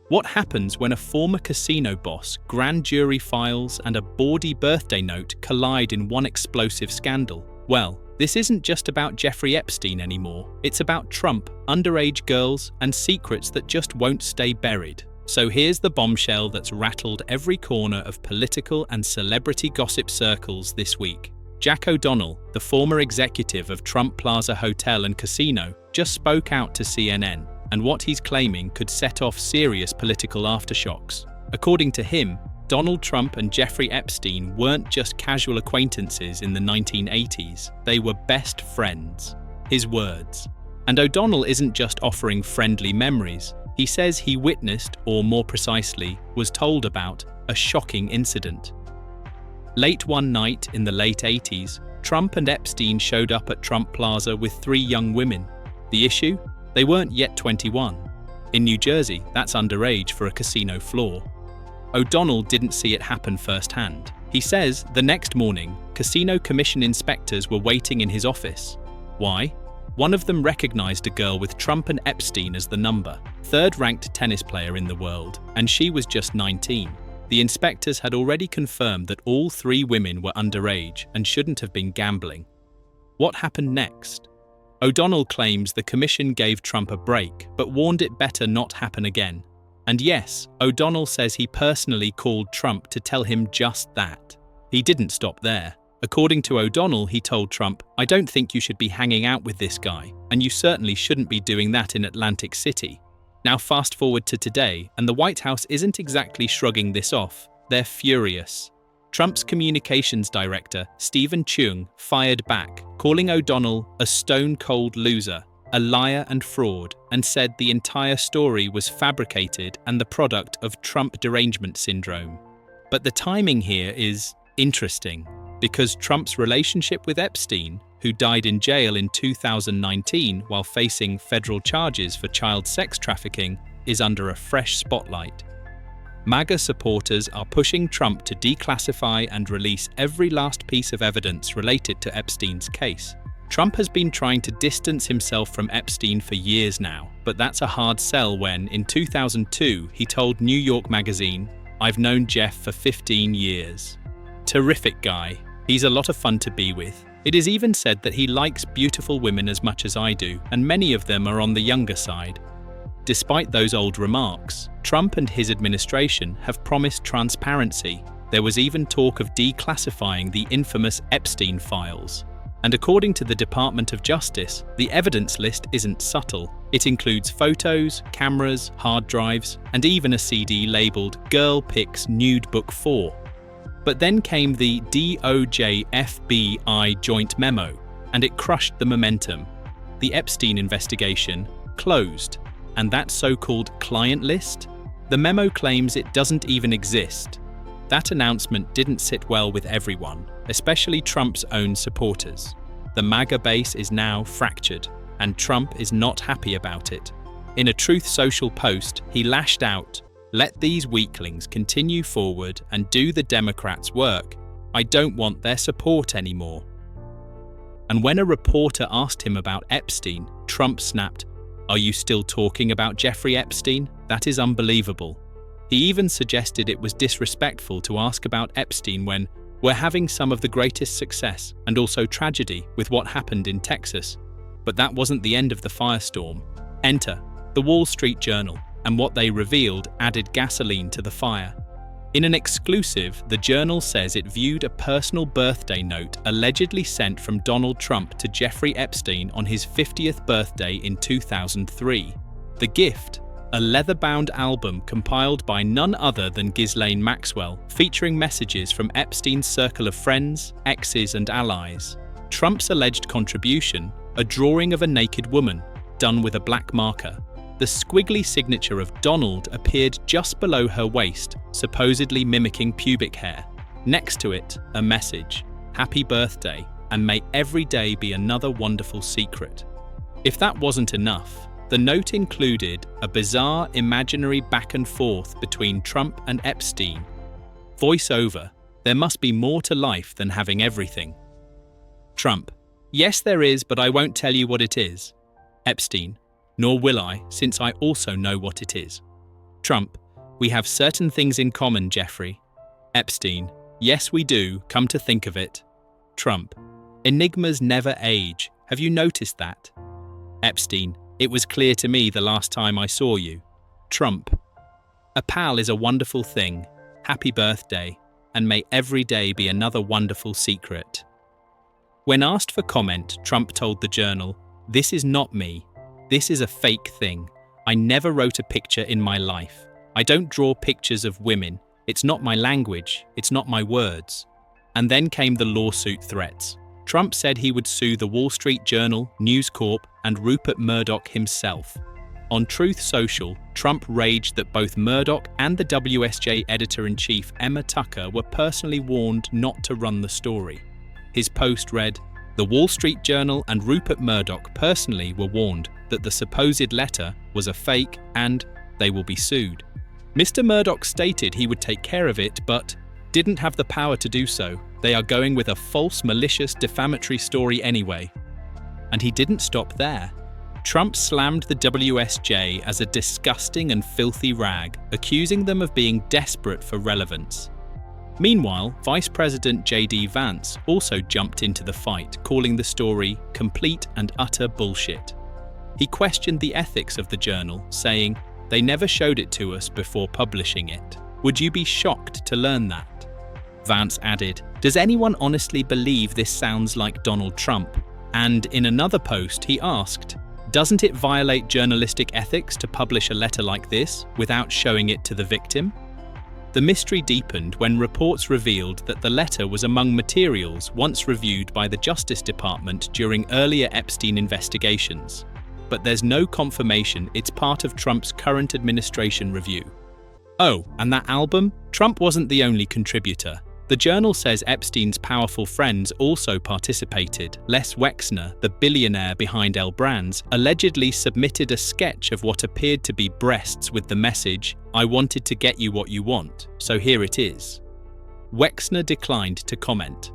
What happens when a former casino boss, grand jury files, and a bawdy birthday note collide in one explosive scandal? Well, this isn't just about Jeffrey Epstein anymore. It's about Trump, underage girls, and secrets that just won't stay buried. So here's the bombshell that's rattled every corner of political and celebrity gossip circles this week. Jack O'Donnell, the former executive of Trump Plaza Hotel and Casino, just spoke out to CNN, and what he's claiming could set off serious political aftershocks. According to him, Donald Trump and Jeffrey Epstein weren't just casual acquaintances in the 1980s, they were best friends. His words. And O'Donnell isn't just offering friendly memories. He says he witnessed, or more precisely, was told about, a shocking incident. Late one night in the late 80s, Trump and Epstein showed up at Trump Plaza with 3 young women. The issue? They weren't yet 21. In New Jersey, that's underage for a casino floor. O'Donnell didn't see it happen firsthand. He says the next morning, casino commission inspectors were waiting in his office. Why? One of them recognized a girl with Trump and Epstein as the number, third-ranked tennis player in the world, and she was just 19. The inspectors had already confirmed that all 3 women were underage and shouldn't have been gambling. What happened next? O'Donnell claims the commission gave Trump a break, but warned it better not happen again. And yes, O'Donnell says he personally called Trump to tell him just that. He didn't stop there. According to O'Donnell, he told Trump, "I don't think you should be hanging out with this guy, and you certainly shouldn't be doing that in Atlantic City." Now fast forward to today, and the White House isn't exactly shrugging this off. They're furious. Trump's communications director, Stephen Chung, fired back, calling O'Donnell a stone-cold loser, a liar and fraud, and said the entire story was fabricated and the product of Trump derangement syndrome. But the timing here is interesting, because Trump's relationship with Epstein, who died in jail in 2019 while facing federal charges for child sex trafficking, is under a fresh spotlight. MAGA supporters are pushing Trump to declassify and release every last piece of evidence related to Epstein's case. Trump has been trying to distance himself from Epstein for years now, but that's a hard sell when, in 2002, he told New York Magazine, "I've known Jeff for 15 years. Terrific guy. He's a lot of fun to be with. It is even said that he likes beautiful women as much as I do, and many of them are on the younger side." Despite those old remarks, Trump and his administration have promised transparency. There was even talk of declassifying the infamous Epstein files. And according to the Department of Justice, the evidence list isn't subtle. It includes photos, cameras, hard drives, and even a CD labeled Girl Pics Nude Book 4. But then came the DOJ-FBI joint memo, and it crushed the momentum. The Epstein investigation closed, and that so-called client list? The memo claims it doesn't even exist. That announcement didn't sit well with everyone, especially Trump's own supporters. The MAGA base is now fractured, and Trump is not happy about it. In a Truth Social post, he lashed out, "Let these weaklings continue forward and do the Democrats' work. I don't want their support anymore." And when a reporter asked him about Epstein, Trump snapped, "Are you still talking about Jeffrey Epstein? That is unbelievable." He even suggested it was disrespectful to ask about Epstein when we're having some of the greatest success and also tragedy with what happened in Texas. But that wasn't the end of the firestorm. Enter the Wall Street Journal, and what they revealed added gasoline to the fire. In an exclusive, the Journal says it viewed a personal birthday note allegedly sent from Donald Trump to Jeffrey Epstein on his 50th birthday in 2003. The gift? A leather-bound album compiled by none other than Ghislaine Maxwell, featuring messages from Epstein's circle of friends, exes, and allies. Trump's alleged contribution? A drawing of a naked woman, done with a black marker. The squiggly signature of Donald appeared just below her waist, supposedly mimicking pubic hair. Next to it, a message: "Happy birthday, and may every day be another wonderful secret." If that wasn't enough, the note included a bizarre imaginary back and forth between Trump and Epstein. Voiceover: "There must be more to life than having everything." Trump: "Yes, there is, but I won't tell you what it is." Epstein: "Nor will I, since I also know what it is." Trump, we have certain things in common, Jeffrey. Epstein, yes we do, come to think of it. Trump, enigmas never age. Have you noticed that? Epstein, it was clear to me the last time I saw you. Trump, a pal is a wonderful thing. Happy birthday, and may every day be another wonderful secret. When asked for comment, Trump told the Journal, "This is not me. This is a fake thing. I never wrote a picture in my life. I don't draw pictures of women. It's not my language. It's not my words." And then came the lawsuit threats. Trump said he would sue the Wall Street Journal, News Corp, and Rupert Murdoch himself. On Truth Social, Trump raged that both Murdoch and the WSJ editor-in-chief Emma Tucker were personally warned not to run the story. His post read, "The Wall Street Journal and Rupert Murdoch personally were warned that the supposed letter was a fake and they will be sued." Mr. Murdoch stated he would take care of it, but didn't have the power to do so. They are going with a false, malicious, defamatory story anyway. And he didn't stop there. Trump slammed the WSJ as a disgusting and filthy rag, accusing them of being desperate for relevance. Meanwhile, Vice President J.D. Vance also jumped into the fight, calling the story complete and utter bullshit. He questioned the ethics of the Journal, saying, "They never showed it to us before publishing it. Would you be shocked to learn that?" Vance added, "Does anyone honestly believe this sounds like Donald Trump?" And in another post, he asked, "Doesn't it violate journalistic ethics to publish a letter like this without showing it to the victim?" The mystery deepened when reports revealed that the letter was among materials once reviewed by the Justice Department during earlier Epstein investigations. But there's no confirmation it's part of Trump's current administration review. Oh, and that album? Trump wasn't the only contributor. The Journal says Epstein's powerful friends also participated. Les Wexner, the billionaire behind L Brands, allegedly submitted a sketch of what appeared to be breasts with the message, "I wanted to get you what you want, so here it is." Wexner declined to comment.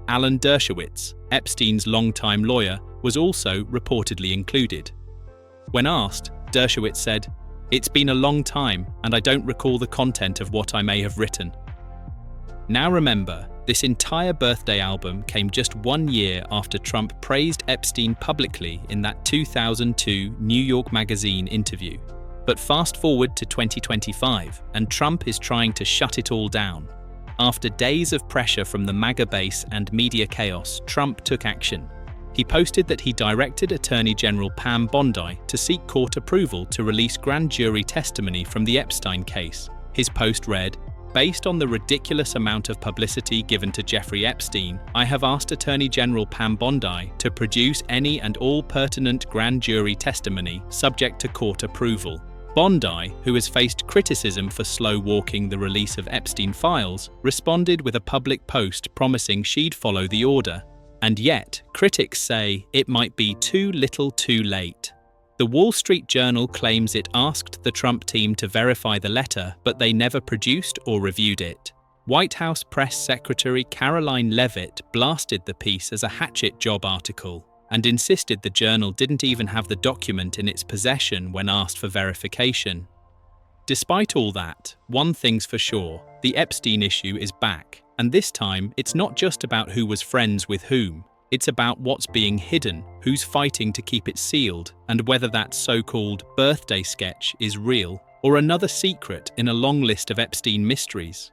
Alan Dershowitz, Epstein's longtime lawyer, was also reportedly included. When asked, Dershowitz said, "It's been a long time, and I don't recall the content of what I may have written." Now remember, this entire birthday album came just 1 year after Trump praised Epstein publicly in that 2002 New York Magazine interview. But fast forward to 2025, and Trump is trying to shut it all down. After days of pressure from the MAGA base and media chaos, Trump took action. He posted that he directed Attorney General Pam Bondi to seek court approval to release grand jury testimony from the Epstein case. His post read, "Based on the ridiculous amount of publicity given to Jeffrey Epstein, I have asked Attorney General Pam Bondi to produce any and all pertinent grand jury testimony subject to court approval." Bondi, who has faced criticism for slow-walking the release of Epstein files, responded with a public post promising she'd follow the order. And yet, critics say it might be too little too late. The Wall Street Journal claims it asked the Trump team to verify the letter, but they never produced or reviewed it. White House Press Secretary Caroline Leavitt blasted the piece as a hatchet job article and insisted the Journal didn't even have the document in its possession when asked for verification. Despite all that, one thing's for sure, the Epstein issue is back, and this time it's not just about who was friends with whom. It's about what's being hidden, who's fighting to keep it sealed, and whether that so-called birthday sketch is real or another secret in a long list of Epstein mysteries.